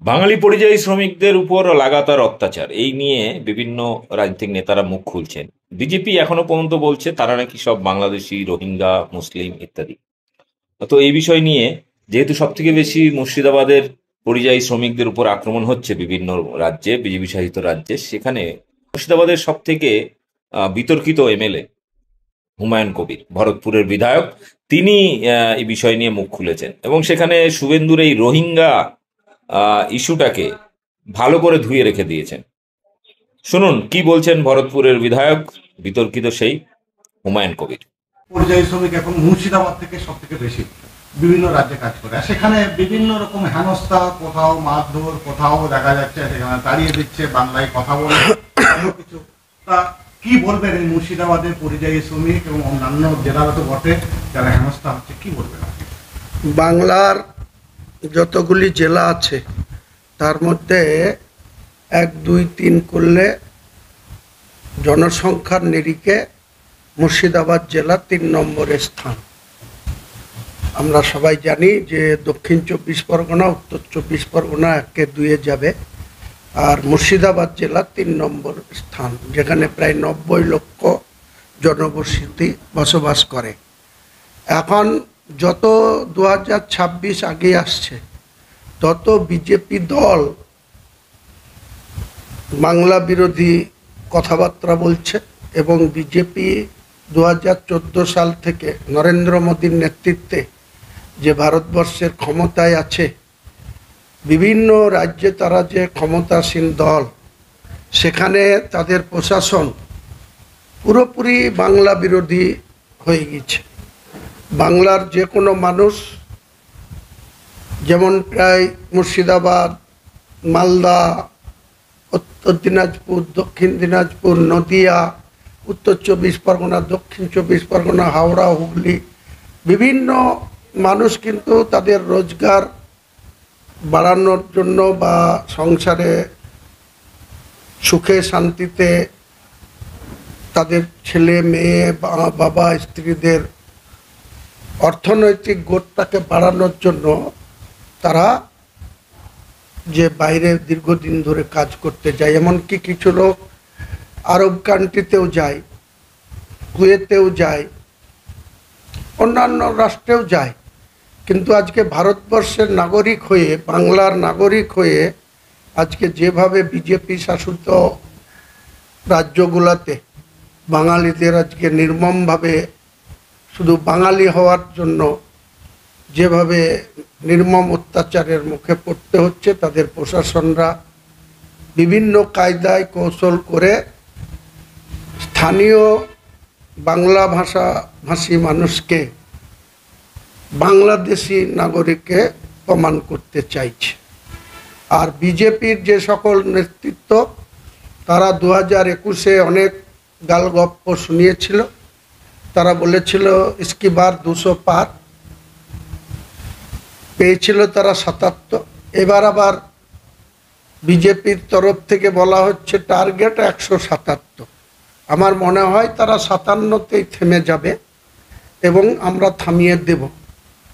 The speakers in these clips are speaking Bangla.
বাঙালি পরিযায়ী শ্রমিকদের উপর লাগাতার অত্যাচার এই নিয়ে বিভিন্ন রাজনৈতিক নেতারা মুখ খুলছেন। বিজেপি এখনো পর্যন্ত বলছে তারা নাকি সব বাংলাদেশি, রোহিঙ্গা, মুসলিম ইত্যাদি। তো এই বিষয় নিয়ে, যেহেতু সব থেকে বেশি মুর্শিদাবাদের পরিযায়ী শ্রমিকদের উপর আক্রমণ হচ্ছে বিভিন্ন রাজ্যে, বিজেপি শাসিত রাজ্যে, সেখানে মুর্শিদাবাদের সব থেকে বিতর্কিত এমএলএ হুমায়ুন কবির, ভরতপুরের বিধায়ক, তিনি এই বিষয় নিয়ে মুখ খুলেছেন এবং সেখানে শুভেন্দুর এই রোহিঙ্গা ইস্যুটাকে ভালো করে ধুয়ে রেখে দিয়েছেন। শুনুন কি বলছেন ভরতপুরের বিধায়ক, বিতর্কিত সেই হুমায়ুন কবির। পরিযায়ী শ্রমিক এখন মুর্শিদাবাদ থেকে সব থেকে বেশি বিভিন্ন রাজ্যে কাজ করে, আর সেখানে বিভিন্ন রকম হেনস্থা, কোথাও মারধর, কোথাও দেখা যাচ্ছে সেখানে তাড়িয়ে দিচ্ছে, বাংলায় কথা বলে কিছু। তা কি বলবেন এই মুর্শিদাবাদের পরিযায়ী শ্রমিক এবং অন্যান্য জেলারও তো বটে যারা হেনস্থা হচ্ছে, কি বলবেন আপনি? বাংলার যতগুলি জেলা আছে তার মধ্যে 1, 2, 3 করলে জনসংখ্যার নিরিখে মুর্শিদাবাদ জেলা 3 নম্বরে স্থান। আমরা সবাই জানি যে দক্ষিণ 24 পরগনা, উত্তর 24 পরগনা 1-এ 2-এ যাবে, আর মুর্শিদাবাদ জেলা 3 নম্বর স্থান, যেখানে প্রায় 90 লক্ষ জনবসতি বসবাস করে। এখন যত 2026 আগে আসছে তত বিজেপি দল বাংলা বিরোধী কথাবার্তা বলছে এবং বিজেপি 2014 সাল থেকে নরেন্দ্র মোদীর নেতৃত্বে যে ভারতবর্ষের ক্ষমতায় আছে, বিভিন্ন রাজ্যে তারা যে ক্ষমতাসীন দল, সেখানে তাদের প্রশাসন পুরোপুরি বাংলা বিরোধী হয়ে গেছে। বাংলার যে কোনো মানুষ, যেমন প্রায় মুর্শিদাবাদ, মালদা, উত্তর দিনাজপুর, দক্ষিণ দিনাজপুর, নদিয়া, উত্তর 24 পরগনা, দক্ষিণ 24 পরগনা, হাওড়া, হুগলি, বিভিন্ন মানুষ কিন্তু তাদের রোজগার বাড়ানোর জন্য বা সংসারে সুখে শান্তিতে তাদের ছেলে মেয়ে বাবা স্ত্রীদের অর্থনৈতিক গোটটাকে বাড়ানোর জন্য তারা যে বাইরে দীর্ঘদিন ধরে কাজ করতে যায়। এমনকি কিছু লোক আরব কান্ট্রিতেও যায়, কুয়েতেও যায়, অন্যান্য রাষ্ট্রেও যায়, কিন্তু আজকে ভারতবর্ষের নাগরিক হয়ে, বাংলার নাগরিক হয়ে আজকে যেভাবে বিজেপি শাসিত রাজ্যগুলোতে বাঙালিদের আজকে নির্মমভাবে, শুধু বাঙালি হওয়ার জন্য যেভাবে নির্মম অত্যাচারের মুখে পড়তে হচ্ছে, তাদের প্রশাসনরা বিভিন্ন কায়দায় কৌশল করে স্থানীয় বাংলা ভাষী মানুষকে বাংলাদেশি নাগরিকে প্রমাণ করতে চাইছে। আর বিজেপির যে সকল নেতৃত্ব, তারা 2021-এ অনেক গালগপ্প শুনিয়েছিল। তারা বলেছিল ইসকি বার 200 পার, পেয়েছিল তারা 77। এবার আবার বিজেপির তরফ থেকে বলা হচ্ছে টার্গেট 177। আমার মনে হয় তারা 57তেই থেমে যাবে এবং আমরা থামিয়ে দেব।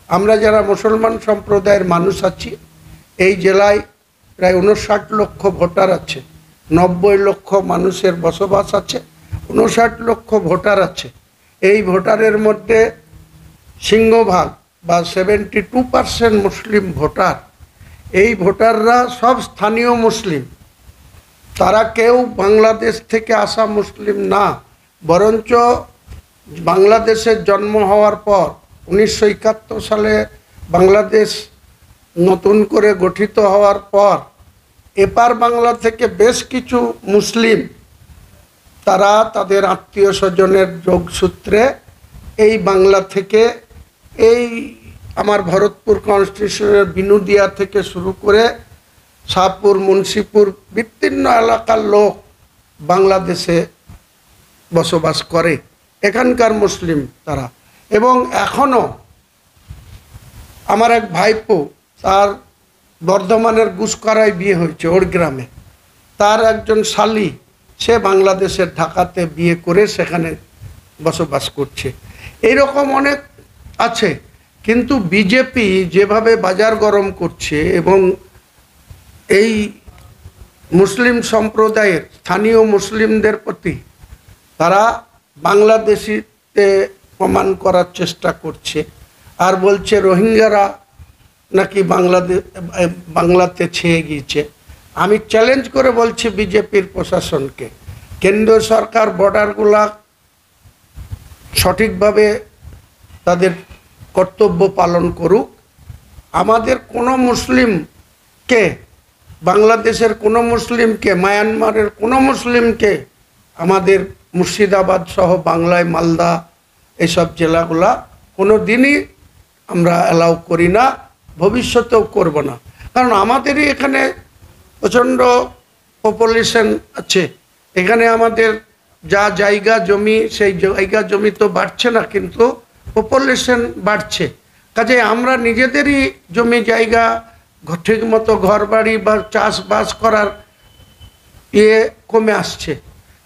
আমরা যারা মুসলমান সম্প্রদায়ের মানুষ আছি, এই জেলায় প্রায় 59 লক্ষ ভোটার আছে, 90 লক্ষ মানুষের বসবাস আছে, 59 লক্ষ ভোটার আছে। এই ভোটারের মধ্যে সিংহভাগ বা 72% মুসলিম ভোটার। এই ভোটাররা সব স্থানীয় মুসলিম, তারা কেউ বাংলাদেশ থেকে আসা মুসলিম না, বরঞ্চ বাংলাদেশের জন্ম হওয়ার পর 1971 সালে বাংলাদেশ নতুন করে গঠিত হওয়ার পর এপার বাংলা থেকে বেশ কিছু মুসলিম, তারা তাদের আত্মীয় স্বজনের যোগসূত্রে এই বাংলা থেকে, এই আমার ভরতপুর কনস্টিটিউশনের বিনুদিয়া থেকে শুরু করে শাহপুর, মুন্সিপুর, বিস্তীর্ণ এলাকার লোক বাংলাদেশে বসবাস করে, এখানকার মুসলিম তারা। এবং এখনও আমার এক ভাইপো, তার বর্ধমানের গুসকরায় বিয়ে হয়েছে, ওর গ্রামে, তার একজন শালি, সে বাংলাদেশের ঢাকাতে বিয়ে করে সেখানে বসবাস করছে। এইরকম অনেক আছে। কিন্তু বিজেপি যেভাবে বাজার গরম করছে এবং এই মুসলিম সম্প্রদায়ের স্থানীয় মুসলিমদের প্রতি তারা বাংলাদেশিতে প্রমাণ করার চেষ্টা করছে, আর বলছে রোহিঙ্গারা নাকি বাংলাতে ছেয়ে গিয়েছে। আমি চ্যালেঞ্জ করে বলছি বিজেপির প্রশাসনকে, কেন্দ্রীয় সরকার বর্ডারগুলা সঠিকভাবে তাদের কর্তব্য পালন করুক। আমাদের কোনো মুসলিমকে, বাংলাদেশের কোনো মুসলিমকে, মায়ানমারের কোনো মুসলিমকে আমাদের মুর্শিদাবাদ সহ বাংলায় মালদা এইসব জেলাগুলা কোনো দিনই আমরা অ্যালাউ করি না, ভবিষ্যতেও করব না। কারণ আমাদেরই এখানে প্রচণ্ড পপুলেশন আছে, এখানে আমাদের যা জায়গা জমি, সেই জায়গা জমি তো বাড়ছে না, কিন্তু পপুলেশন বাড়ছে। কাজে আমরা নিজেদেরই জমি জায়গা ঠিক মতো ঘর বাড়ি বা চাষবাস করার কমে আসছে,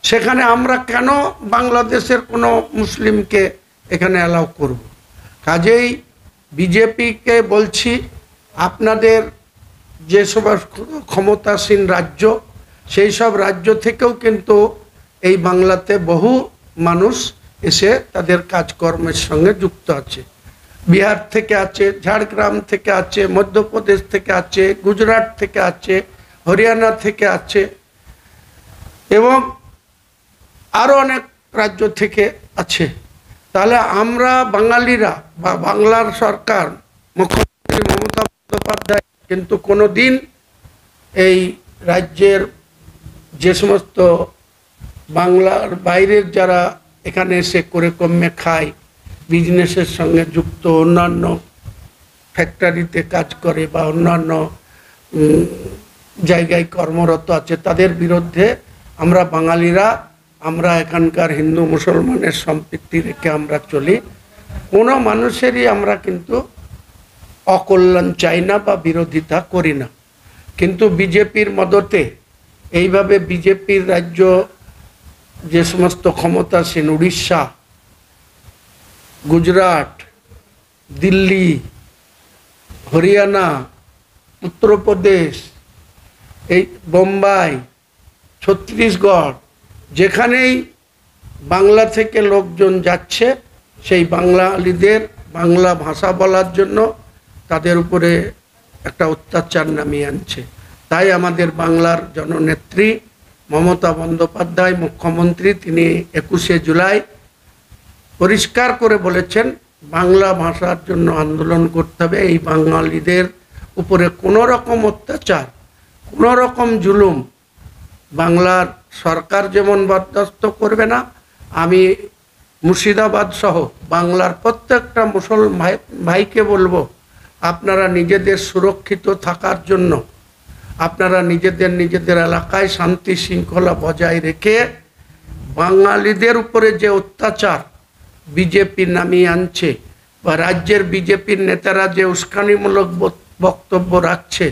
সেখানে আমরা কেন বাংলাদেশের কোনো মুসলিমকে এখানে অ্যালাউ করব? কাজেই বিজেপিকে বলছি, আপনাদের যে সব ক্ষমতাসীন রাজ্য, সেই সব রাজ্য থেকেও কিন্তু এই বাংলাতে বহু মানুষ এসে তাদের কাজকর্মের সঙ্গে যুক্ত আছে। বিহার থেকে আছে, ঝাড়গ্রাম থেকে আছে, মধ্যপ্রদেশ থেকে আছে, গুজরাট থেকে আছে, হরিয়ানা থেকে আছে এবং আরও অনেক রাজ্য থেকে আছে। তাহলে আমরা বাঙালিরা বা বাংলার সরকার, মুখ্যমন্ত্রী মমতা বন্দ্যোপাধ্যায় কিন্তু কোনো দিন এই রাজ্যের যে সমস্ত বাংলার বাইরের যারা এখানে এসে করে কমে খায়, বিজনেসের সঙ্গে যুক্ত, অন্যান্য ফ্যাক্টরিতে কাজ করে বা অন্যান্য জায়গায় কর্মরত আছে, তাদের বিরুদ্ধে আমরা বাঙালিরা, আমরা এখানকার হিন্দু মুসলমানের সম্পৃক্তি রেখে আমরা চলি। কোনো মানুষেরই আমরা কিন্তু অকল্যাণ চাই না বা বিরোধিতা করি না। কিন্তু বিজেপির মদতে এইভাবে বিজেপির রাজ্য যে সমস্ত ক্ষমতাসীন, উড়িষ্যা, গুজরাট, দিল্লি, হরিয়ানা, উত্তরপ্রদেশ, এই বোম্বাই, ছত্তিশগড়, যেখানেই বাংলা থেকে লোকজন যাচ্ছে, সেই বাঙালিদের বাংলা ভাষা বলার জন্য তাদের উপরে একটা অত্যাচার নামিয়ে আনছে। তাই আমাদের বাংলার জননেত্রী মমতা বন্দ্যোপাধ্যায়, মুখ্যমন্ত্রী, তিনি 21শে জুলাই পরিষ্কার করে বলেছেন বাংলা ভাষার জন্য আন্দোলন করতে হবে। এই বাঙালিদের উপরে কোনো রকম অত্যাচার, কোনো রকম জুলুম বাংলার সরকার যেমন বরদাস্ত করবে না, আমি মুর্শিদাবাদ সহ বাংলার প্রত্যেকটা মুসলমান ভাইকে বলবো, আপনারা নিজেদের সুরক্ষিত থাকার জন্য আপনারা নিজেদের এলাকায় শান্তি শৃঙ্খলা বজায় রেখে বাঙালিদের উপরে যে অত্যাচার বিজেপি নামিয়ে আনছে বা রাজ্যের বিজেপির নেতারা যে উস্কানিমূলক বক্তব্য রাখছে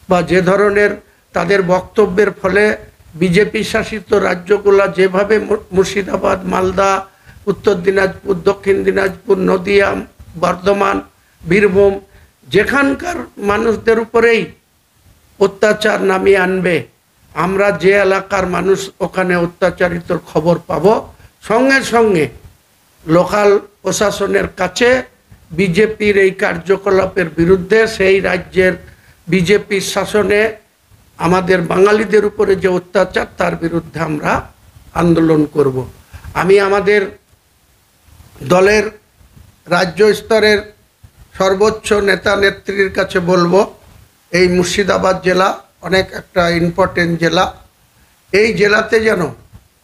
বা যে ধরনের তাদের বক্তব্যের ফলে বিজেপি শাসিত রাজ্যগুলা যেভাবে মুর্শিদাবাদ, মালদা, উত্তর দিনাজপুর, দক্ষিণ দিনাজপুর, নদিয়া, বর্ধমান, বীরভূম, যেখানকার মানুষদের উপরেই অত্যাচার নামিয়ে আনবে, আমরা যে এলাকার মানুষ ওখানে অত্যাচারিত খবর পাব, সঙ্গে সঙ্গে লোকাল প্রশাসনের কাছে বিজেপির এই কার্যকলাপের বিরুদ্ধে, সেই রাজ্যের বিজেপির শাসনে আমাদের বাঙালিদের উপরে যে অত্যাচার, তার বিরুদ্ধে আমরা আন্দোলন করব। আমি আমাদের দলের রাজ্য স্তরের সর্বোচ্চ নেতা নেত্রীর কাছে বলবো, এই মুর্শিদাবাদ জেলা অনেক একটা ইম্পর্টেন্ট জেলা, এই জেলাতে যেন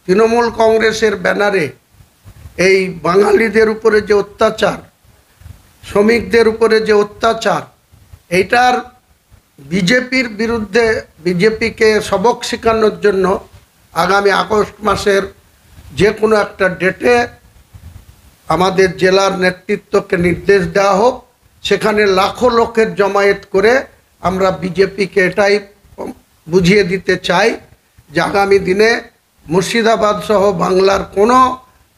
তৃণমূল কংগ্রেসের ব্যানারে এই বাঙালিদের উপরে যে অত্যাচার, শ্রমিকদের উপরে যে অত্যাচার, এইটার বিজেপির বিরুদ্ধে বিজেপিকে সবক শেখানোর জন্য আগামী আগস্ট মাসের যে কোনো একটা ডেটে আমাদের জেলার নেতৃত্বকে নির্দেশ দেওয়া হোক, সেখানে লাখো লোকের জমায়েত করে আমরা বিজেপিকে এটাই বুঝিয়ে দিতে চাই যে আগামী দিনে মুর্শিদাবাদ সহ বাংলার কোনো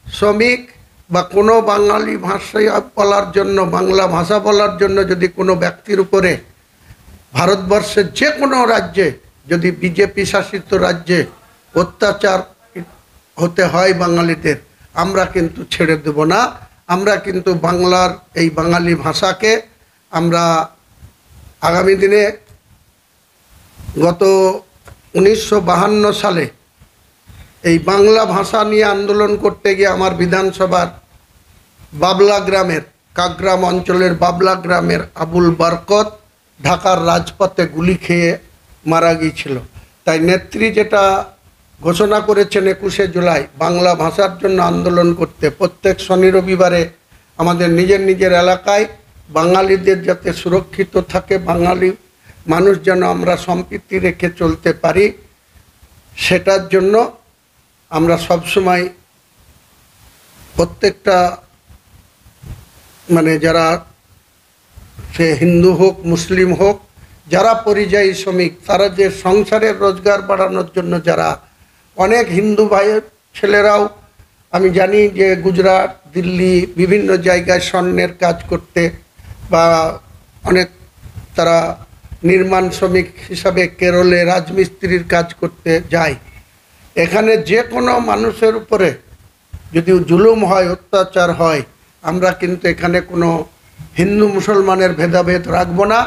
শ্রমিক বা কোনো বাঙালি ভাষা বলার জন্য, বাংলা ভাষা বলার জন্য যদি কোনো ব্যক্তির উপরে ভারতবর্ষের যে কোনো রাজ্যে যদি বিজেপি শাসিত রাজ্যে অত্যাচার হতে হয় বাঙালিদের, আমরা কিন্তু ছেড়ে দেব না। আমরা কিন্তু বাংলার এই বাঙালি ভাষাকে আমরা আগামী দিনে, গত 1952 সালে এই বাংলা ভাষা নিয়ে আন্দোলন করতে গিয়ে আমার বিধানসভার বাবলা গ্রামের, কাকগ্রাম অঞ্চলের বাবলা গ্রামের আবুল বরকত ঢাকার রাজপথে গুলি খেয়ে মারা গিয়েছিল। তাই নেত্রী যেটা ঘোষণা করেছেন 21শে জুলাই বাংলা ভাষার জন্য আন্দোলন করতে, প্রত্যেক শনি রবিবারে আমাদের নিজের নিজের এলাকায় বাঙালিদের যাতে সুরক্ষিত থাকে, বাঙালি মানুষ যেন আমরা সম্প্রীতি রেখে চলতে পারি, সেটার জন্য আমরা সবসময় প্রত্যেকটা যারা সে হিন্দু হোক মুসলিম হোক, যারা পরিযায়ী শ্রমিক, তারা যে সংসারের রোজগার বাড়ানোর জন্য যারা অনেক হিন্দু ভাইয়ের ছেলেরাও আমি জানি যে গুজরাট, দিল্লি বিভিন্ন জায়গায় স্বর্ণের কাজ করতে বা অনেক তারা নির্মাণ শ্রমিক হিসাবে কেরলে রাজমিস্ত্রির কাজ করতে যায়। এখানে যে কোনো মানুষের উপরে যদি জুলুম হয়, অত্যাচার হয়, আমরা কিন্তু এখানে কোনো হিন্দু মুসলমানের ভেদাভেদ রাখব না।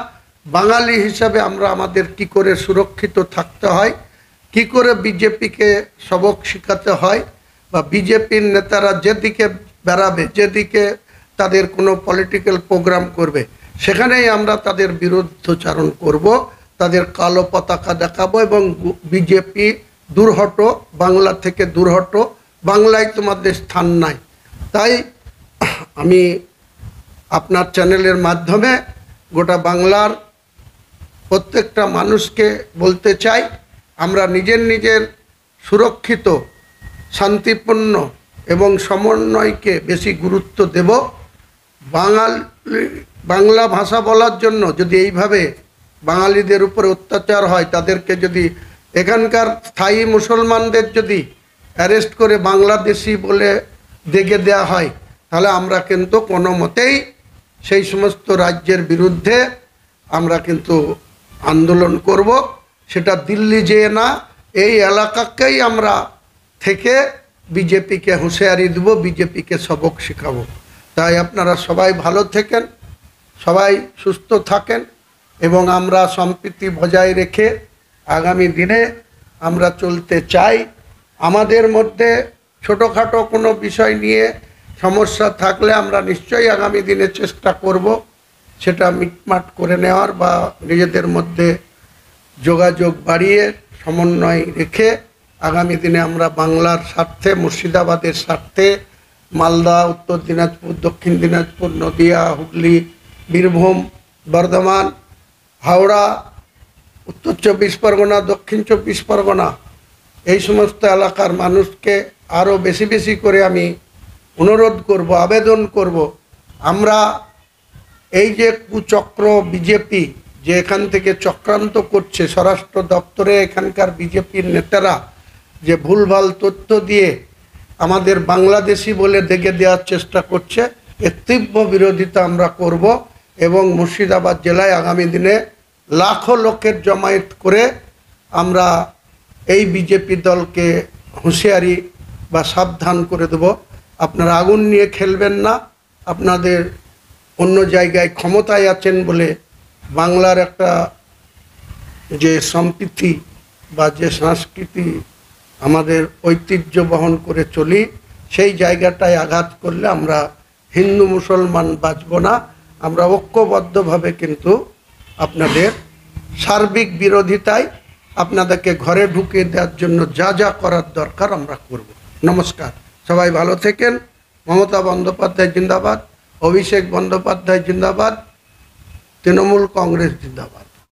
বাঙালি হিসাবে আমরা আমাদের কি করে সুরক্ষিত থাকতে হয়, কি করে বিজেপিকে সবক শেখাতে হয়, বা বিজেপির নেতারা যেদিকে বেড়াবে, যেদিকে তাদের কোনো পলিটিক্যাল প্রোগ্রাম করবে, সেখানেই আমরা তাদের বিরুদ্ধচারণ করব, তাদের কালো পতাকা দেখাবো এবং বিজেপি দূর হটো, বাংলা থেকে দূর হটো, বাংলায় তোমাদের স্থান নাই। তাই আমি আপনার চ্যানেলের মাধ্যমে গোটা বাংলার প্রত্যেকটা মানুষকে বলতে চাই, আমরা নিজের নিজের সুরক্ষিত, শান্তিপূর্ণ এবং সমন্বয়কে বেশি গুরুত্ব দেব। বাংলা ভাষা বলার জন্য যদি এইভাবে বাঙালিদের উপরে অত্যাচার হয়, তাদেরকে যদি এখানকার স্থায়ী মুসলমানদের যদি অ্যারেস্ট করে বাংলাদেশি বলে দেখে দেওয়া হয়, তাহলে আমরা কিন্তু কোনো মতেই সেই সমস্ত রাজ্যের বিরুদ্ধে আমরা কিন্তু আন্দোলন করব। সেটা দিল্লি যেয়ে না, এই এলাকাকেই আমরা থেকে বিজেপিকে হুঁশিয়ারি দেব, বিজেপিকে সবক শেখাবো। তাই আপনারা সবাই ভালো থাকেন, সবাই সুস্থ থাকেন এবং আমরা সম্প্রীতি বজায় রেখে আগামী দিনে আমরা চলতে চাই। আমাদের মধ্যে ছোটোখাটো কোনো বিষয় নিয়ে সমস্যা থাকলে আমরা নিশ্চয়ই আগামী দিনে চেষ্টা করব সেটা মিটমাট করে নেওয়ার, বা নিজেদের মধ্যে যোগাযোগ বাড়িয়ে সমন্বয় রেখে আগামী দিনে আমরা বাংলার স্বার্থে, মুর্শিদাবাদের স্বার্থে, মালদা, উত্তর দিনাজপুর, দক্ষিণ দিনাজপুর, নদিয়া, হুগলি, বীরভূম, বর্ধমান, হাওড়া, উত্তর 24 পরগনা, দক্ষিণ 24 পরগনা, এই সমস্ত এলাকার মানুষকে আরও বেশি বেশি করে আমি অনুরোধ করব, আবেদন করব, আমরা এই যে কুচক্র বিজেপি যে এখান থেকে চক্রান্ত করছে, স্বরাষ্ট্র দপ্তরে এখানকার বিজেপির নেতারা যে ভুলভাল তথ্য দিয়ে আমাদের বাংলাদেশি বলে দেখে দেওয়ার চেষ্টা করছে, এর তীব্র বিরোধিতা আমরা করব এবং মুর্শিদাবাদ জেলায় আগামী দিনে লাখো লোকের জমায়েত করে আমরা এই বিজেপি দলকে হুঁশিয়ারি বা সাবধান করে দেব, আপনারা আগুন নিয়ে খেলবেন না। আপনাদের অন্য জায়গায় ক্ষমতায় আছেন বলে বাংলার একটা যে সম্প্রীতি বা যে সংস্কৃতি আমাদের ঐতিহ্য বহন করে চলি, সেই জায়গাটায় আঘাত করলে আমরা হিন্দু মুসলমান বাঁচব না। আমরা ঐক্যবদ্ধভাবে কিন্তু আপনাদের সার্বিক বিরোধিতায় আপনাদেরকে ঘরে ঢুকিয়ে দেওয়ার জন্য যা যা করার দরকার আমরা করব। নমস্কার, সবাই ভালো থাকেন। মমতা বন্দ্যোপাধ্যায় জিন্দাবাদ, অভিষেক বন্দ্যোপাধ্যায় জিন্দাবাদ, তৃণমূল কংগ্রেস জিন্দাবাদ।